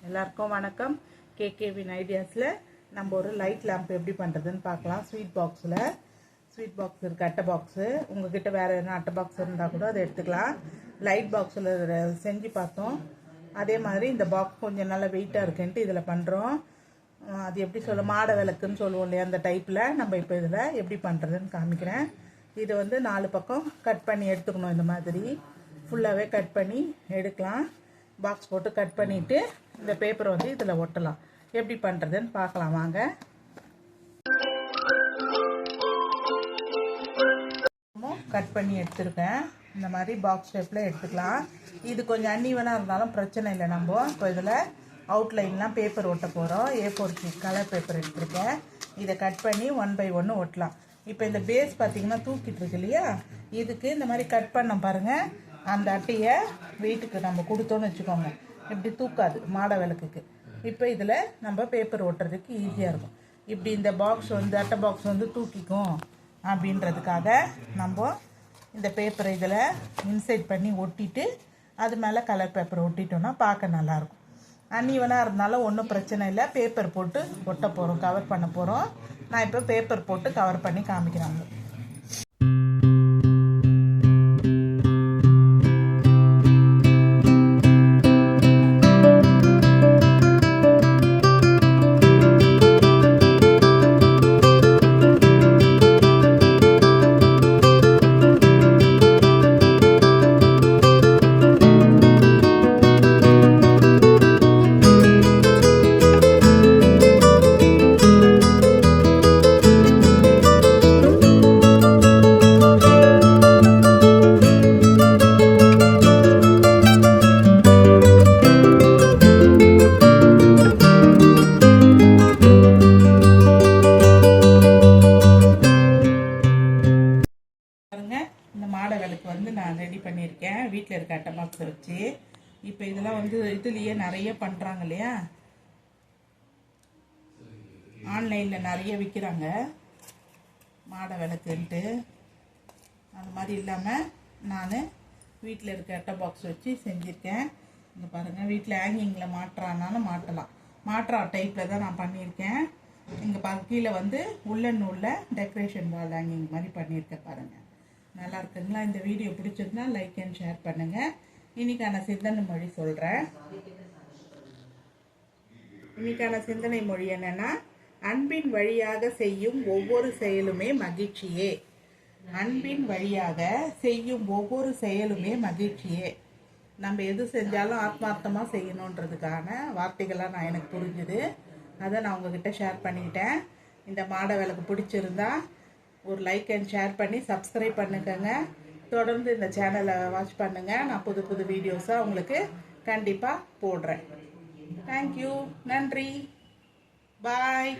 எல்லாருக்கும் வணக்கம். கேகேவின் ஐடியாஸில் நம்ம ஒரு லைட் லேம்ப் எப்படி பண்ணுறதுன்னு பார்க்கலாம். ஸ்வீட் பாக்ஸ் இருக்குது, அட்டை பாக்ஸு. உங்ககிட்ட வேறு எதனா அட்டை பாக்ஸ் இருந்தால் கூட அதை எடுத்துக்கலாம். லைட் பாக்ஸில் செஞ்சு பார்த்தோம். அதே மாதிரி இந்த பாக்ஸ் கொஞ்சம் நல்லா வெயிட்டாக இருக்குன்ட்டு இதில் பண்ணுறோம். அது எப்படி மாட விளக்குன்னு சொல்லுவோம் இல்லையா, அந்த டைப்பில் நம்ம இப்போ இதில் எப்படி பண்ணுறதுன்னு காமிக்கிறேன். இதை வந்து 4 பக்கம் கட் பண்ணி எடுத்துக்கணும். இந்த மாதிரி ஃபுல்லாகவே கட் பண்ணி எடுக்கலாம். பாக்ஸ் போட்டு கட் பண்ணிவிட்டு இந்த பேப்பரை வந்து இதில் ஒட்டலாம். எப்படி பண்ணுறதுன்னு பார்க்கலாம் வாங்க. கட் பண்ணி எடுத்துருக்கேன். இந்த மாதிரி பாக்ஸ் ஷேப்பில் எடுத்துக்கலாம். இது கொஞ்சம் அன்னிவனாக இருந்தாலும் பிரச்சனை இல்லை. நம்ம இப்போ இதில் அவுட்லைன்லாம் பேப்பர் ஒட்ட போகிறோம். A4 ஷீட் கலர் பேப்பர் எடுத்துருக்கேன். இதை கட் பண்ணி 1 by 1 ஒட்டலாம். இப்போ இந்த பேஸ் பார்த்திங்கன்னா தூக்கிட்டு இருக்கு இல்லையா, இதுக்கு இந்த மாதிரி கட் பண்ண பாருங்கள். அந்த அட்டையை வெயிட்டுக்கு நம்ம கொடுத்தோன்னு வச்சுக்கோங்க, இப்படி தூக்காது மாட விளக்குக்கு. இப்போ இதில் நம்ம பேப்பர் ஒட்டுறதுக்கு ஈஸியாக இருக்கும். இப்படி இந்த பாக்ஸ் வந்து அட்டை பாக்ஸ் வந்து தூக்கிக்கும் அப்படின்றதுக்காக நம்ம இந்த பேப்பரை இதில் இன்சைட் பண்ணி ஒட்டிட்டு அது மேலே கலர் பேப்பர் ஒட்டிட்டோன்னா பார்க்க நல்லாயிருக்கும். அன்னிவனாக இருந்தாலும் ஒன்றும் பிரச்சனை இல்லை. பேப்பர் போட்டு ஒட்ட போகிறோம், கவர் பண்ண போகிறோம். நான் இப்போ பேப்பர் போட்டு கவர் பண்ணி காமிக்கிறாங்க. இந்த மாட விளக்கு வந்து நான் ரெடி பண்ணியிருக்கேன் வீட்டில் இருக்க அட்டை பாக்ஸை வச்சு. இப்போ இதெல்லாம் வந்து இதுலேயே நிறைய பண்ணுறாங்க இல்லையா, ஆன்லைனில் நிறைய விற்கிறாங்க மாட விளக்குன்ட்டு. அது மாதிரி இல்லாமல் நான் வீட்டில் இருக்க அட்டை பாக்ஸ் வச்சு செஞ்சுருக்கேன். இங்கே பாருங்கள், வீட்டில் ஹேங்கிங்கில் மாட்டுறானாலும் மாட்டலாம். மாட்டுறா டைப்பில் தான் நான் பண்ணியிருக்கேன். இங்கே கீழே வந்து உள்ளன் நூலில் டெக்கரேஷன் வால் ஹேங்கிங் மாதிரி பண்ணியிருக்கேன். பாருங்கள், நல்லா இருக்குங்களா? இந்த வீடியோ பிடிச்சிருந்தா லைக் அண்ட் ஷேர் பண்ணுங்கள். இன்னைக்கான சிந்தனை மொழி சொல்கிறேன். இன்னைக்கான சிந்தனை மொழி என்னன்னா, அன்பின் வழியாக செய்யும் ஒவ்வொரு செயலுமே மகிழ்ச்சியே. அன்பின் வழியாக செய்யும் ஒவ்வொரு செயலுமே மகிழ்ச்சியே. நம்ம எது செஞ்சாலும் ஆத்மார்த்தமாக செய்யணுன்றதுக்கான வார்த்தைகள்லாம் எனக்கு புரிஞ்சுது. அதை நான் உங்ககிட்ட ஷேர் பண்ணிக்கிட்டேன். இந்த மாட விளக்கு பிடிச்சிருந்தா ஒரு லைக் அண்ட் ஷேர் பண்ணி சப்ஸ்கிரைப் பண்ணுங்க. தொடர்ந்து இந்த சேனலை வாட்ச் பண்ணுங்கள். நான் புது புது வீடியோஸாக உங்களுக்கு கண்டிப்பாக போடுறேன். தேங்க்யூ, நன்றி, பாய்.